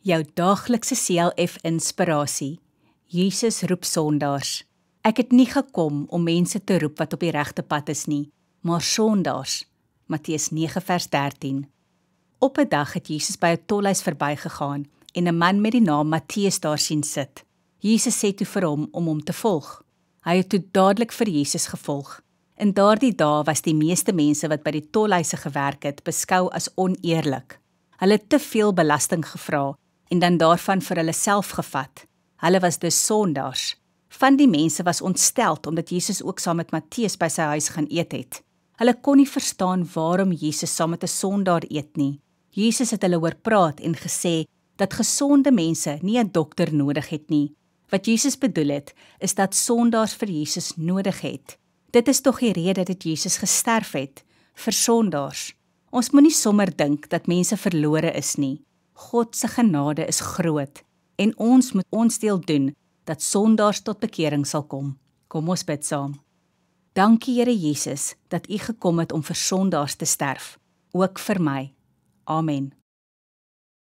Jou daaglikse CLF inspirasie. Jesus roep sondaars. Ek het nie gekom om mense te roep wat op die regte pad is nie, maar sondaars. Matteus 9 vers 13. Op 'n dag het Jesus by 'n tolhuis verbygegaan en 'n man met die naam Matteus daar sien sit. Jesus sê toe vir hom om te volg. Hy het toe dadelik vir Jesus gevolg. In daardie dae was die meeste mense wat by die tolhuise gewerk het, beskou as oneerlik. Hulle het te veel belasting gevra en dan daarvan vir hulle self gevat. Hulle was dus sondaars. Van die mense was ontsteld omdat Jesus ook saam met Matteus by sy huis gaan eet het. Hulle kon nie verstaan waarom Jesus saam met 'n sondaar eet nie. Jesus het hulle hoor praat en gesê dat gesonde mense nie 'n dokter nodig het nie. Wat Jesus bedoel het, is dat sondaars vir Jesus nodig het. Dit is tog die rede dat Jesus gesterf het, vir sondaars. Ons moenie sommer dink dat mense verlore is nie. God se genade is groot en ons moet ons deel doen dat sondaars tot bekering sal kom. Kom ons bid saam. Dankie Here Jesus dat U gekom het om vir sondaars te sterf, ook vir my. Amen.